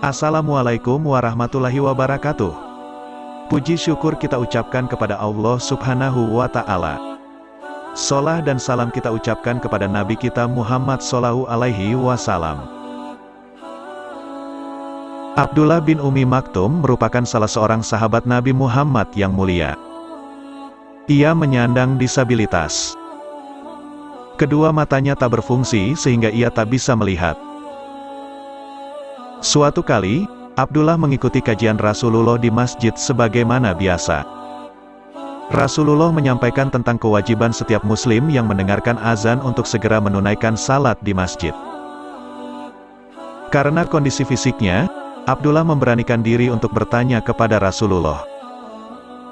Assalamualaikum warahmatullahi wabarakatuh. Puji syukur kita ucapkan kepada Allah Subhanahu wa Ta'ala. Salam dan salam kita ucapkan kepada Nabi kita Muhammad Shallallahu Alaihi Wasallam. Abdullah bin Ummi Maktum merupakan salah seorang sahabat Nabi Muhammad yang mulia. Ia menyandang disabilitas. Kedua matanya tak berfungsi sehingga ia tak bisa melihat. Suatu kali, Abdullah mengikuti kajian Rasulullah di masjid sebagaimana biasa. Rasulullah menyampaikan tentang kewajiban setiap muslim yang mendengarkan azan untuk segera menunaikan salat di masjid. Karena kondisi fisiknya, Abdullah memberanikan diri untuk bertanya kepada Rasulullah.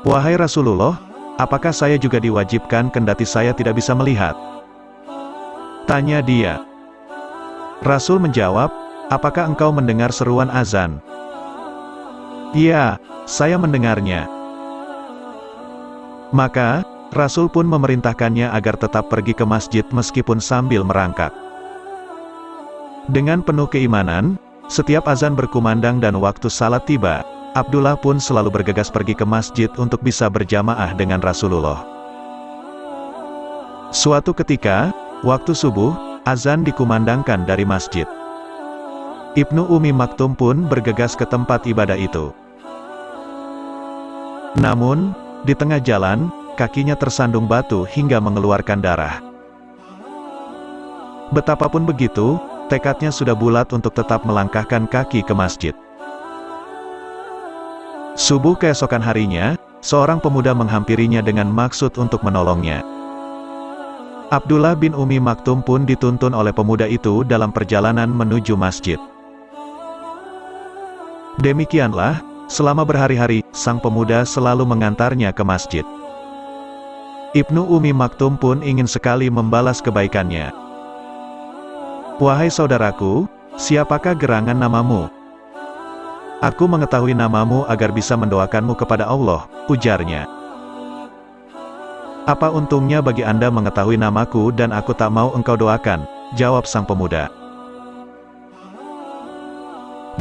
"Wahai Rasulullah, apakah saya juga diwajibkan kendati saya tidak bisa melihat?" Tanya dia. Rasul menjawab, "Apakah engkau mendengar seruan azan?" "Iya, saya mendengarnya." Maka, Rasul pun memerintahkannya agar tetap pergi ke masjid meskipun sambil merangkak. Dengan penuh keimanan, setiap azan berkumandang dan waktu salat tiba, Abdullah pun selalu bergegas pergi ke masjid untuk bisa berjamaah dengan Rasulullah. Suatu ketika, waktu subuh, azan dikumandangkan dari masjid. Ibnu Ummi Maktum pun bergegas ke tempat ibadah itu. Namun, di tengah jalan, kakinya tersandung batu hingga mengeluarkan darah. Betapapun begitu, tekadnya sudah bulat untuk tetap melangkahkan kaki ke masjid. Subuh keesokan harinya, seorang pemuda menghampirinya dengan maksud untuk menolongnya. Abdullah bin Ummi Maktum pun dituntun oleh pemuda itu dalam perjalanan menuju masjid. Demikianlah, selama berhari-hari, sang pemuda selalu mengantarnya ke masjid. Ibnu Ummi Maktum pun ingin sekali membalas kebaikannya. "Wahai saudaraku, siapakah gerangan namamu? Aku mengetahui namamu agar bisa mendoakanmu kepada Allah," ujarnya. "Apa untungnya bagi Anda mengetahui namaku dan aku tak mau engkau doakan?" jawab sang pemuda.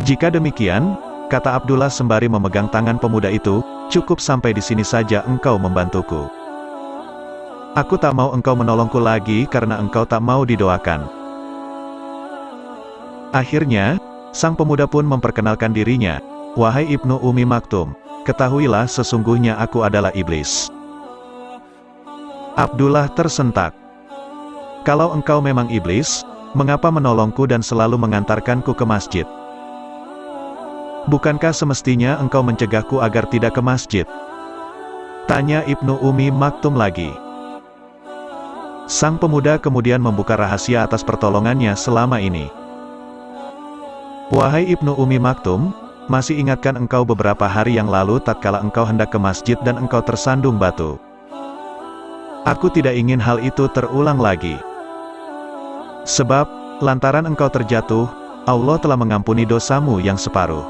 "Jika demikian," kata Abdullah sembari memegang tangan pemuda itu, "cukup sampai di sini saja engkau membantuku. Aku tak mau engkau menolongku lagi karena engkau tak mau didoakan." Akhirnya, sang pemuda pun memperkenalkan dirinya, "Wahai Ibnu Ummi Maktum, ketahuilah sesungguhnya aku adalah iblis." Abdullah tersentak. "Kalau engkau memang iblis, mengapa menolongku dan selalu mengantarkanku ke masjid? Bukankah semestinya engkau mencegahku agar tidak ke masjid?" tanya Ibnu Ummi Maktum lagi. Sang pemuda kemudian membuka rahasia atas pertolongannya selama ini. "Wahai Ibnu Ummi Maktum, masih ingatkah engkau beberapa hari yang lalu tatkala engkau hendak ke masjid dan engkau tersandung batu? Aku tidak ingin hal itu terulang lagi. Sebab, lantaran engkau terjatuh, Allah telah mengampuni dosamu yang separuh.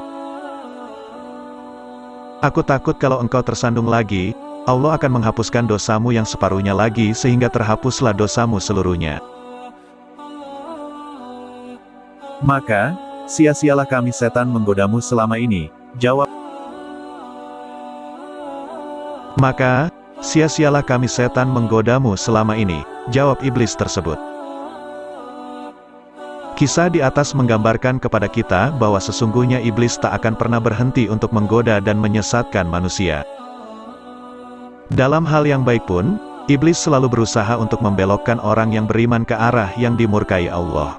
Aku takut kalau engkau tersandung lagi, Allah akan menghapuskan dosamu yang separuhnya lagi sehingga terhapuslah dosamu seluruhnya. Maka, sia-sialah kami setan menggodamu selama ini," jawab. "Maka, sia-sialah kami setan menggodamu selama ini," jawab iblis tersebut. Kisah di atas menggambarkan kepada kita bahwa sesungguhnya iblis tak akan pernah berhenti untuk menggoda dan menyesatkan manusia. Dalam hal yang baik pun, iblis selalu berusaha untuk membelokkan orang yang beriman ke arah yang dimurkai Allah.